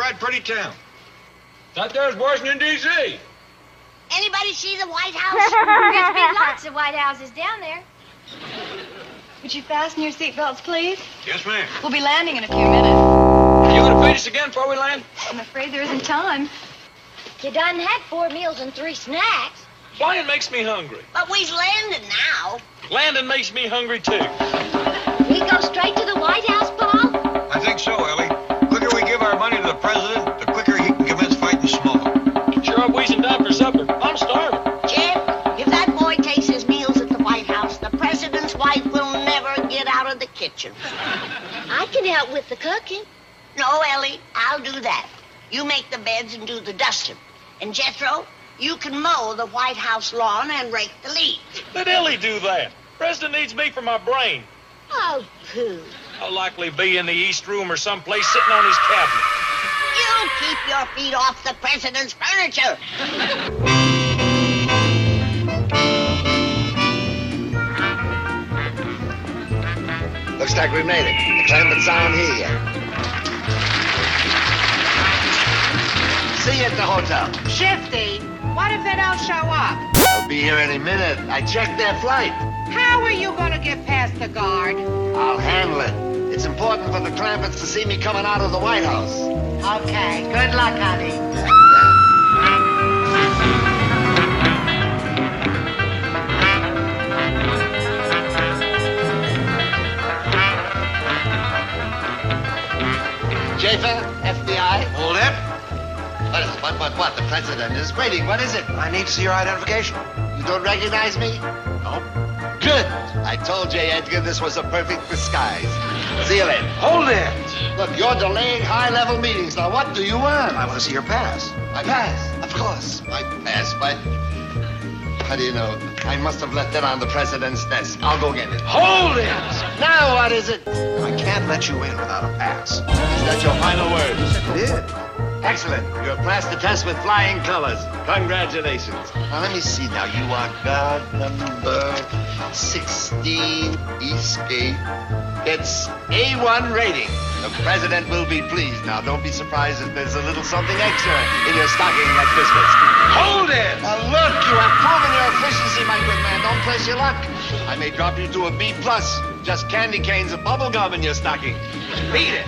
quite pretty town. That there's Washington, D.C. Anybody see the White House? There's been lots of White Houses down there. Would you fasten your seatbelts, please? Yes, ma'am. We'll be landing in a few minutes. You gonna feed us again before we land? I'm afraid there isn't time. You done had 4 meals and 3 snacks. Flying makes me hungry. But we's landing now. Landing makes me hungry, too. We go straight to the White House, Paul? I think so, Ellie. The quicker we give our money to the president, the quicker he can commence fighting small. Sure, I'm wheezing down for supper. I'm starving. Jim, if that boy takes his meals at the White House, the president's wife will never get out of the kitchen. I can help with the cooking. No, Ellie, I'll do that. You make the beds and do the dusting. And Jethro, you can mow the White House lawn and rake the leaves. Let Ellie do that. President needs me for my brain. Oh, pooh. I'll likely be in the East Room or someplace sitting on his cabinet. You keep your feet off the president's furniture. Looks like we made it. The claimants aren't here yet. See you at the hotel. Shifty, what if they don't show up? They'll be here any minute. I checked their flight. How are you going to get past the guard? I'll handle it. It's important for the Clampets to see me coming out of the White House. Okay, good luck, honey. Schaefer, FBI. Hold it. What is it? What? The president is waiting. What is it? I need to see your identification. You don't recognize me? No. Good. I told J. Edgar this was a perfect disguise. See you later. Hold it. Look, you're delaying high-level meetings. Now, what do you want? I want to see your pass. My pass? Of course. My pass, but... How do you know? I must have left it on the president's desk. I'll go get it. Hold it! Now, what is it? I can't let you in without a pass. Is that your final word? It is. Excellent. You have passed the test with flying colors. Congratulations. Now, let me see now. You are guard number 16, Eastgate. It's A1 rating. The president will be pleased. Now, don't be surprised if there's a little something extra in your stocking at Christmas. Hold it! Now, look, you have proven your efficiency, my good man. Don't press your luck. I may drop you to a B+. Just candy canes and bubble gum in your stocking. Beat it.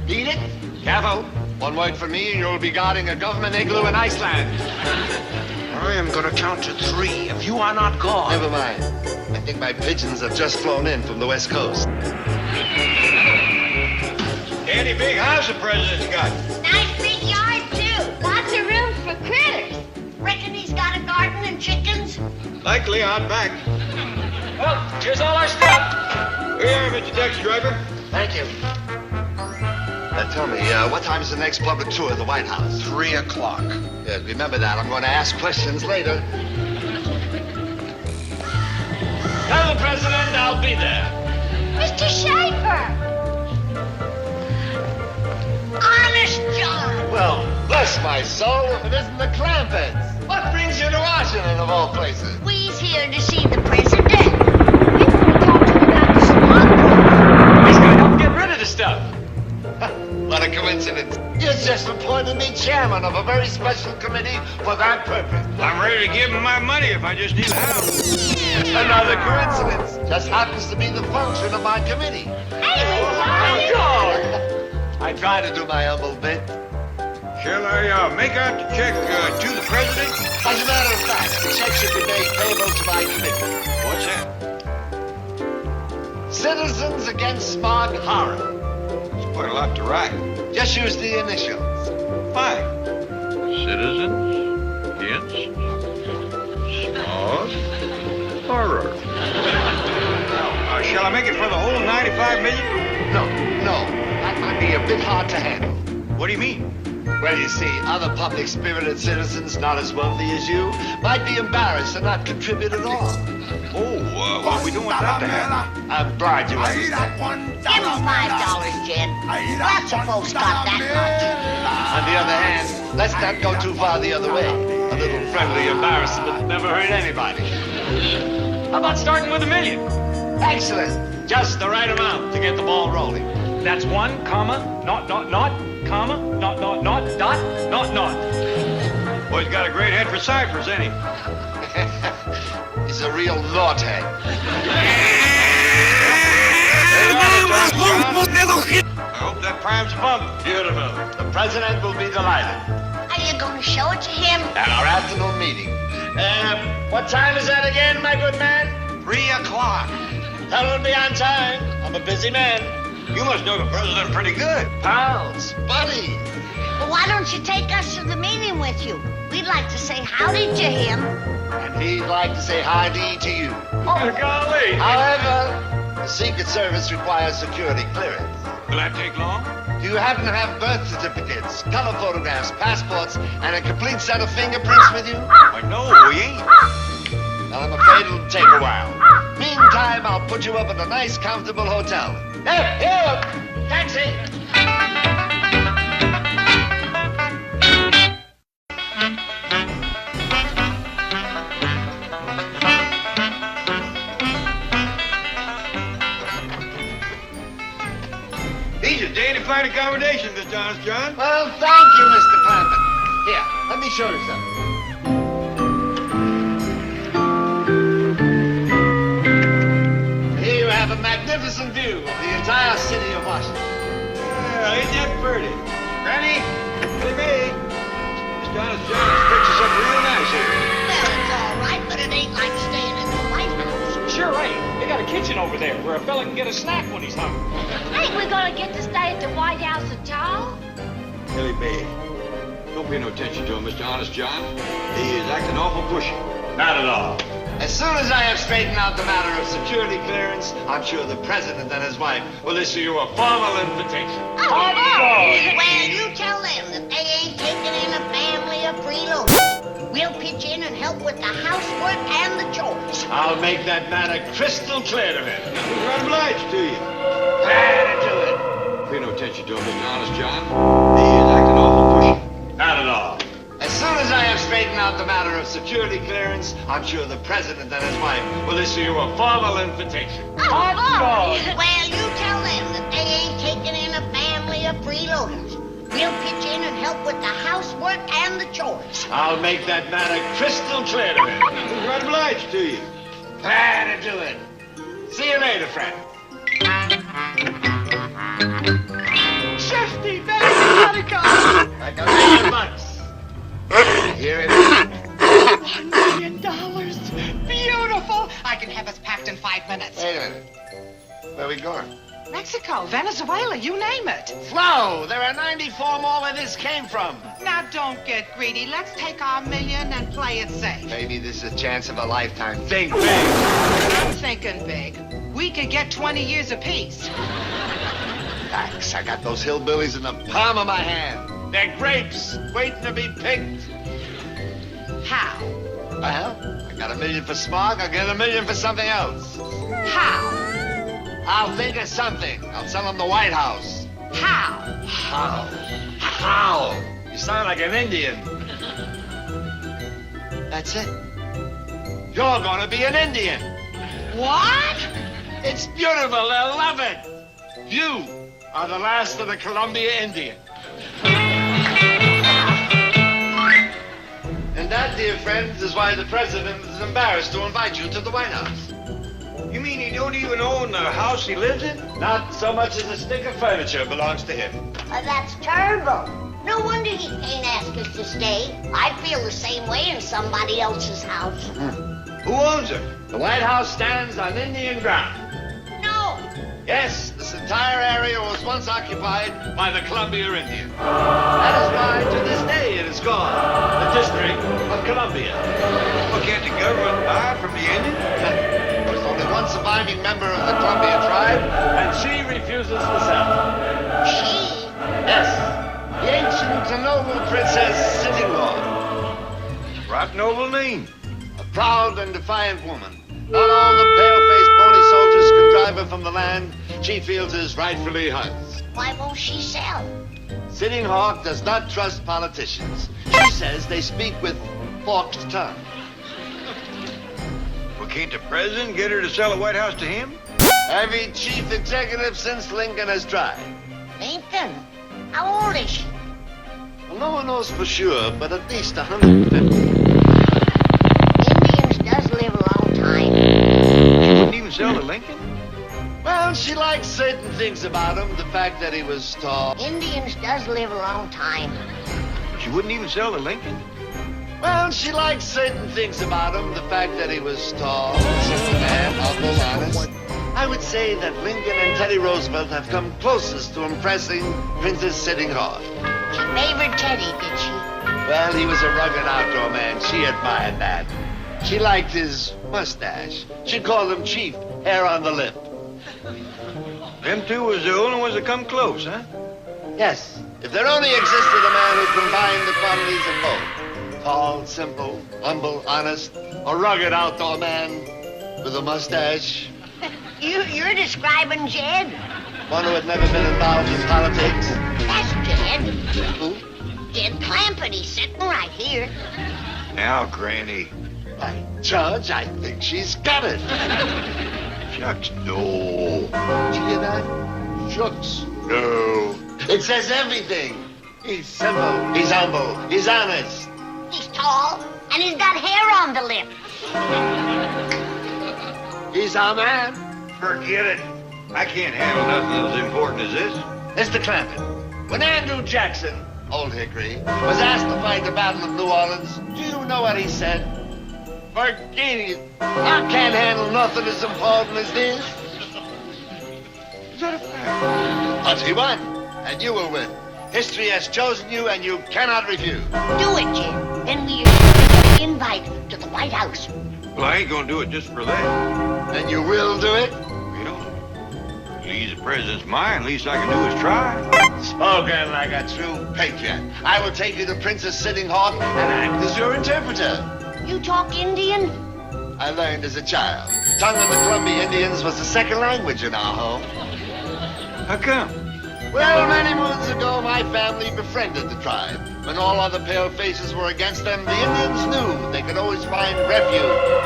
Beat it? Careful. One word from me, and you'll be guarding a government igloo in Iceland. I am going to count to 3 if you are not gone. Never mind. I think my pigeons have just flown in from the West Coast. Dandy big house the president's got. Nice big yard, too. Lots of room for critters. Reckon he's got a garden and chickens? Likely out back. Well, here's all our stuff. Here, Mr. Taxi driver. Thank you. Tell me, what time is the next public tour of the White House? 3 o'clock. Yes, remember that. I'm going to ask questions later. Tell the president I'll be there. Mr. Schaefer! Honest John! Well, bless my soul, if it isn't the Clampets. What brings you to Washington, of all places? We's here to see the president. We want to talk to him about the swamp. He's gonna help get rid of the stuff. What a coincidence. You just appointed me chairman of a very special committee for that purpose. I'm ready to give him my money if I just need help. Another coincidence. Just happens to be the function of my committee. Hey, we God! I try to do my humble bit. Shall I make out the check to the president? As a matter of fact, the check should be made payable to my committee. What's that? Citizens Against Smog Horror. It's quite a lot to write. Just use the initials. Fine. Citizens against smog horror. Shall I make it for the whole 95 million? No. That might be a bit hard to handle. What do you mean? Well, you see, other public-spirited citizens not as wealthy as you might be embarrassed and not contribute at all. Well, we don't want that to happen. I'm glad you understand. Give him $5, Jen. Lots of folks got that much. On the other hand, let's not go too far the other way. A little friendly embarrassment never hurt anybody. How about starting with $1 million? Excellent. Just the right amount to get the ball rolling. That's 1, comma, not, comma, not, dot, not. Boy's got a great head for ciphers, ain't he? He's a real knothead. I hope that prime's pumped. Beautiful. The president will be delighted. Are you going to show it to him? At our afternoon meeting. What time is that again, my good man? 3 o'clock. Tell him to be on time. I'm a busy man. You must know the president pretty good. Pals, buddy. Well, why don't you take us to the meeting with you? We'd like to say howdy to him. And he'd like to say hi-dee to you. Golly. However, the Secret Service requires security clearance. Will that take long? Do you happen to have birth certificates, color photographs, passports, and a complete set of fingerprints with you? Why, no, we ain't. Well, I'm afraid it'll take a while. Meantime, I'll put you up at a nice, comfortable hotel. Here! Taxi! These are daily flight accommodations, Mr. Honest John. Well, thank you, Mr. Clampett. Here, let me show you something. Here you have a magnificent view of the entire city of Washington. Well, ain't that pretty? Ready? Pretty me. Mr. Honest John has fixed us up real nice here. Well, it's all right, but it ain't like staying in the White House. Sure ain't. They got a kitchen over there where a fella can get a snack when he's hungry. Ain't we gonna get to stay at the White House at all? Billy Bay. Don't pay no attention to him, Mr. Honest John. He is acting awful pushy. Not at all. As soon as I have straightened out the matter of security clearance, I'm sure the president and his wife will issue you a formal invitation. Well, you tell them that they ain't taking in a family of freeloaders. We'll pitch in and help with the housework and the chores. I'll make that matter crystal clear to him. We're obliged to you. Glad to do it. Pay no attention to him, Mr. Honest John. He is acting awful pushy. Not at all. As soon as I have straightened out the matter of security clearance, I'm sure the president and his wife will issue you a formal invitation. Well, you tell them that they ain't taking in a family of freeloaders. We'll pitch in and help with the housework and the chores. I'll make that matter crystal clear to him. We're obliged to you. Glad to do it. See you later, friend. 50 bags, Like $1 million. Here it is. $1 million. Beautiful. I can have us packed in 5 minutes. Wait a minute. Where are we going? Mexico, Venezuela, you name it. Flo, there are 94 more where this came from. Now, don't get greedy. Let's take our $1 million and play it safe. Maybe this is a chance of a lifetime. Think big. I'm thinking big. We could get 20 years apiece. Thanks. I got those hillbillies in the palm of my hand. They're grapes, waiting to be picked. How? Well, I got $1 million for Smog. I'll get $1 million for something else. How? I'll think of something. I'll sell them the White House. How? How? You sound like an Indian. That's it. You're gonna be an Indian. What? It's beautiful. They'll love it. You are the last of the Columbia Indian. And that, dear friends, is why the president is embarrassed to invite you to the White House. You mean he don't even own the house he lives in? Not so much as a stick of furniture belongs to him. That's terrible. No wonder he ain't asked us to stay. I'd feel the same way in somebody else's house. Who owns it? The White House stands on Indian ground. No. Yes, this entire area was once occupied by the Columbia Indians. That is why, to this day, it is called the District of Columbia. Well, can't the government buy from the Indians? There's only one surviving member of the Columbia tribe, and she refuses to sell. She? Yes, the ancient and noble Princess Sitting Law. Right noble name. A proud and defiant woman. Not all the pale-faced pony soldiers can drive her from the land she feels is rightfully hers. Why won't she sell? Sitting Hawk does not trust politicians. She says they speak with forked tongue. Well, can't the president get her to sell the White House to him? Every chief executive since Lincoln has tried. Lincoln. How old is she? Well, no one knows for sure, but at least 150. Indians does live a long time. She wouldn't even sell the Lincoln? Well, she likes certain things about him. The fact that he was tall. Indians does live a long time. She wouldn't even sell the Lincoln? Well, she likes certain things about him. The fact that he was tall, simple man, humble, honest. I would say that Lincoln and Teddy Roosevelt have come closest to impressing Princess Sitting Hawk. She favored Teddy, did she? Well, he was a rugged outdoor man. She admired that. She liked his mustache. She called him Chief, hair on the lip. Them two was the only ones that come close, huh? Yes, if there only existed a man who combined the qualities of both. Tall, simple, humble, honest, a rugged outdoor man with a mustache. You're describing Jed? One who had never been involved in politics. That's Jed. Who? Jed Clampett. He's sitting right here. Now, Granny. By Judge, I think she's got it. Shucks, no. Did you hear that? Shucks. No. It says everything. He's simple, he's humble, he's honest. He's tall, and he's got hair on the lip. He's our man. Forget it. I can't handle nothing as important as this. Mr. Clampett, when Andrew Jackson, Old Hickory, was asked to fight the Battle of New Orleans, do you know what he said? Forget it. I can't handle nothing as important as this. Is that a fact? But he won, and you will win. History has chosen you, and you cannot refuse. Do it, Jed. Then we get the invite to the White House. Well, I ain't gonna do it just for that. And you will do it? You know, ease the president's mind. Least I can do is try. Spoken like a true patriot. I will take you to Princess Sitting Hawk and act as your interpreter. You talk Indian? I learned as a child. Tongue of the Columbia Indians was the second language in our home. How come? Well, many moons ago, my family befriended the tribe. When all other pale faces were against them, the Indians knew they could always find refuge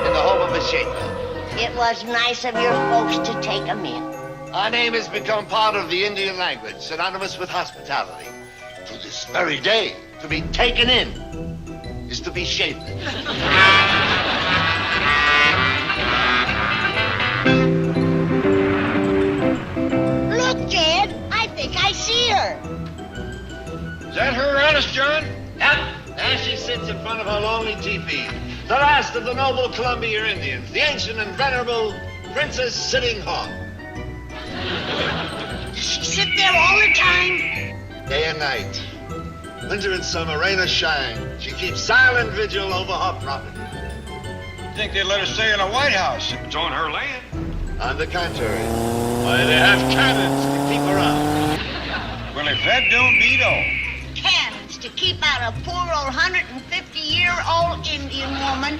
in the home of a Shaker. It was nice of your folks to take them in. Our name has become part of the Indian language, synonymous with hospitality. To this very day, to be taken in is to be shapen. Look, Jed, I think I see her. Is that her, Honest John? Yep, there she sits in front of her lonely teepee. The last of the noble Columbia Indians, the ancient and venerable Princess Sitting Hawk. Does she sit there all the time? Day and night, winter and summer, rain or shine, she keeps silent vigil over her property. Think they'd let us stay in a White House? It's on her land. On the contrary, why, they have cannons to keep her out. Well, if that don't beat all. Cannons to keep out a poor old 150-year-old Indian woman.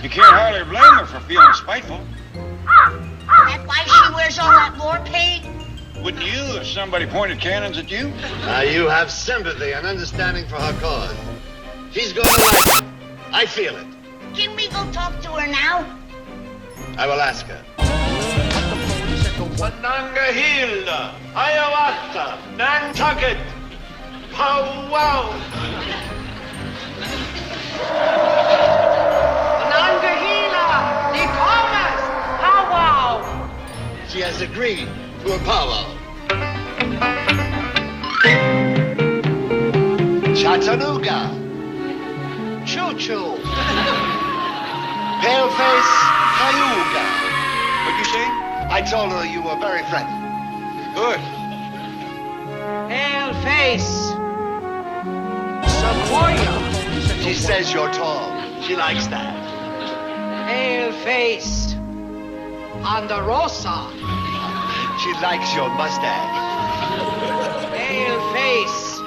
You can't hardly blame her for feeling spiteful. That's why she wears all that war paint. Wouldn't you if somebody pointed cannons at you? Now you have sympathy and understanding for her cause. She's going to like it. I feel it. Can we go talk to her now? I will ask her. Monongahela, Hiawatha, Nantucket, Powwow. Monongahela, Nicomas, Powwow. She has agreed to a powwow. Chattanooga, Choo-choo, Paleface, Cayuga. What'd you say? I told her you were very friendly. Good. Pale face. Sequoia. She says you're tall. She likes that. Pale face. Ponderosa. She likes your mustache. Pale face.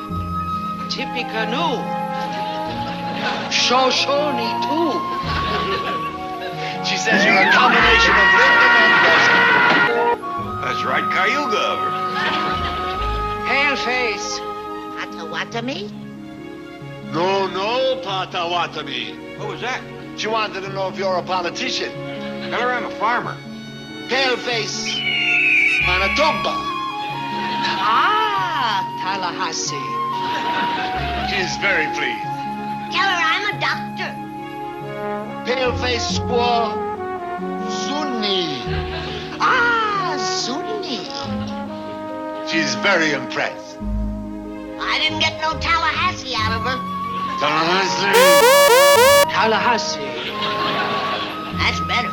Tippecanoe. Shoshone too. She says you're a combination of Lyndon and Weston. That's right, Cayuga of her. Pale face. Potawatomi? No, Potawatomi. What was that? She wanted to know if you're a politician. Tell her I'm a farmer. Paleface, Manitoba. Ah, Tallahassee. She's very pleased. Tell her I'm a doctor. Pale-faced squaw, Sunni. Sunni. She's very impressed. I didn't get no Tallahassee out of her. Tallahassee. That's better.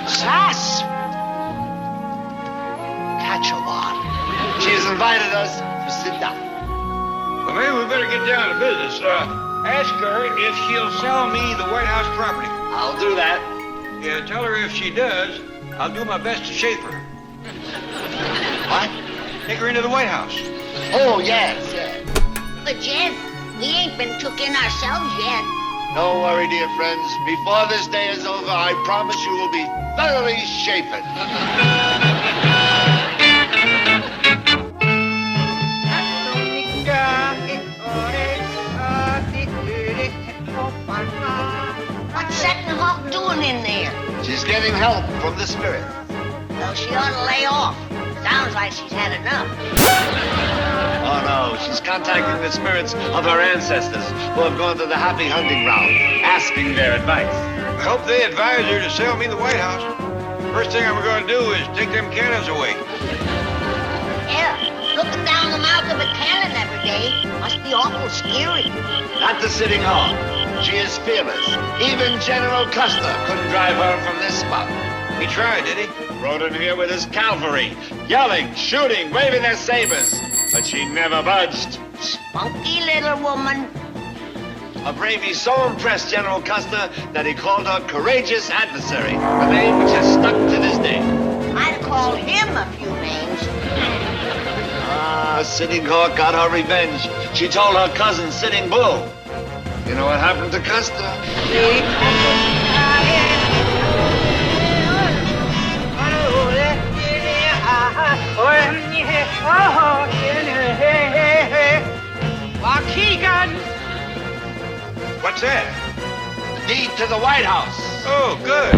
Sass. Catch-a-lot. She has invited us to sit down. Well, maybe we better get down to business. Ask her if she'll sell me the White House property. I'll do that. Yeah, tell her if she does, I'll do my best to shape her. What? Take her into the White House. Oh, yes. But, Jed, we ain't been took in ourselves yet. Don't worry, dear friends. Before this day is over, I promise you will be thoroughly shapen. What's Setting Hawk doing in there? She's getting help from the spirit. Well, she ought to lay off. Sounds like she's had enough. Oh, no. She's contacting the spirits of her ancestors who have gone to the happy hunting ground, asking their advice. I hope they advise her to sell me the White House. First thing I'm going to do is take them cannons away. Yeah, looking down the mouth of a cannon every day must be awful scary. Not the Sitting Hawk. She is fearless. Even General Custer couldn't drive her from this spot. He tried, did he? Rode in here with his cavalry, yelling, shooting, waving their sabers. But she never budged. Spunky little woman. Her bravery so impressed General Custer that he called her Courageous Adversary, a name which has stuck to this day. I'd have called him a few names. Sitting Hawk got her revenge. She told her cousin, Sitting Bull. You know what happened to Custer? What's that? The deed to the White House. Oh, good.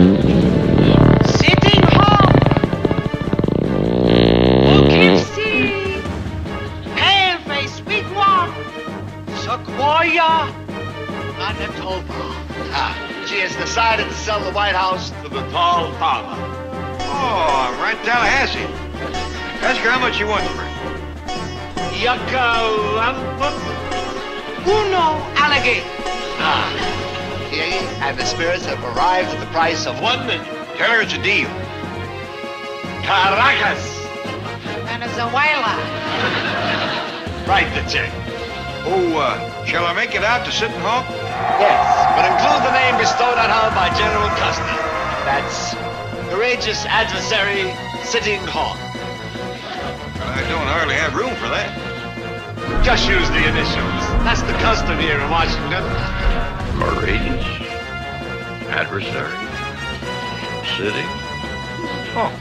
Sitting Hawk. Poughkeepsie. Pale-faced Sweetwater. Sequoia. Manitoba. She has decided to sell the White House to the tall farmer. Oh, I'm right in Tallahassee. Ask her how much she wants for it. Yucca Uno alligator. He and the spirits have arrived at the price of $1 million. Tell her it's a deal. Caracas. Venezuela. Write the check. Oh, shall I make it out to Sitting Hawk? Yes, but include the name bestowed on her by General Custer. That's Courageous Adversary Sitting Hawk. I don't hardly have room for that. Just use the initials. That's the custom here in Washington. Courageous adversary sitting. Oh,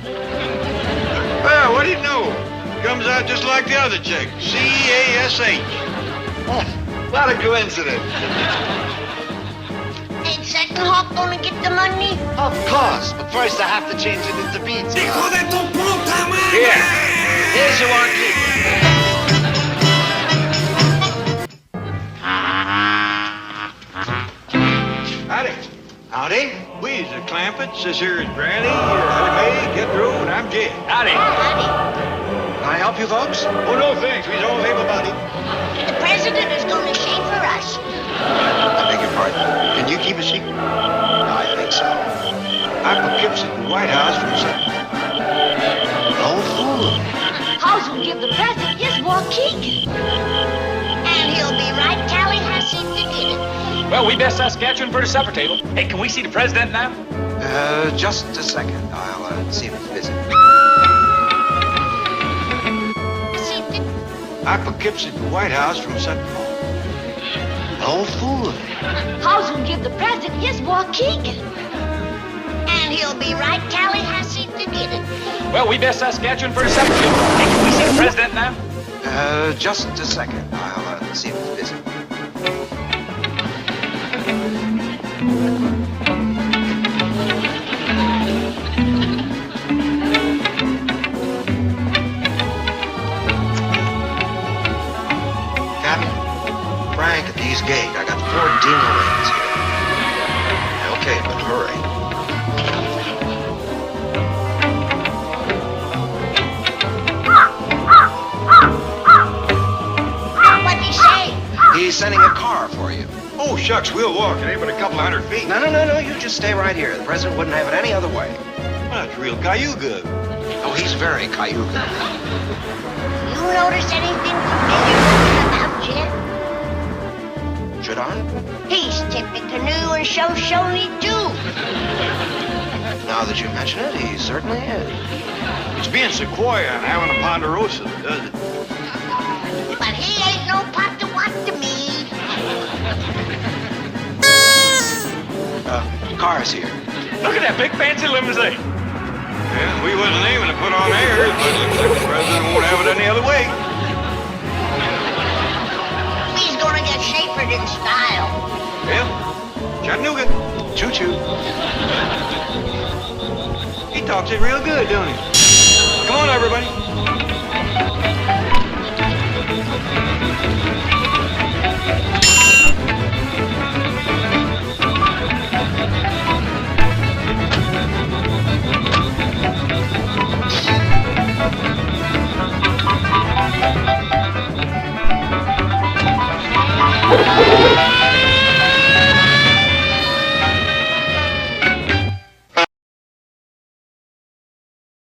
Well, what do you know? Comes out just like the other check. C-A-S-H. What a coincidence. Ain't Setting Hawk gonna get the money? Of course, but first I have to change it into beads. Here, here's your key. Howdy. Howdy. We's the Clampetts. This here is Granny, Ellie Mae, Gedro, and I'm Jed. Howdy. Honey, Can I help you folks? Oh, no, thanks. We's all able-bodied. the president is gonna shave for us. I beg your pardon. Can you keep a secret? I think so. I Poughkeepsie at the White House from Sitting. Don't fool. House will give the president his walkie. And he'll be right Tallahassee to get it. Well, we best Saskatchewan for the supper table. Hey, can we see the president now? Just a second. I'll see if he's busy. I Poughkeepsie at the White House from Sitting. Don't fool. House will give the president his walkie. And he'll be right Tallahassee to get it. Well, we best Saskatchewan for the supper table. Hey, can we see the president now? Just a second. I'll see if he's busy. Dean Lorraine's here. Okay, but hurry. What'd he say? He's sending a car for you. Oh, shucks, we'll walk. It ain't but a couple of 100 feet. No, you just stay right here. The president wouldn't have it any other way. Well, that's real Cayuga. Oh, he's very Cayuga. You notice anything familiar about Jim? Should I? He's tipping canoe and show-shony too. Now that you mention it, he certainly is. It's being Sequoia and having a Ponderosa that does it. But he ain't no pot to what to me. Car's here. Look at that big fancy limousine. Yeah, we wasn't aiming to put on airs, but it looks like the president won't have it any other way. He's gonna get shapered in style. Well, Chattanooga. Choo-choo. He talks it real good, don't he? Come on, everybody.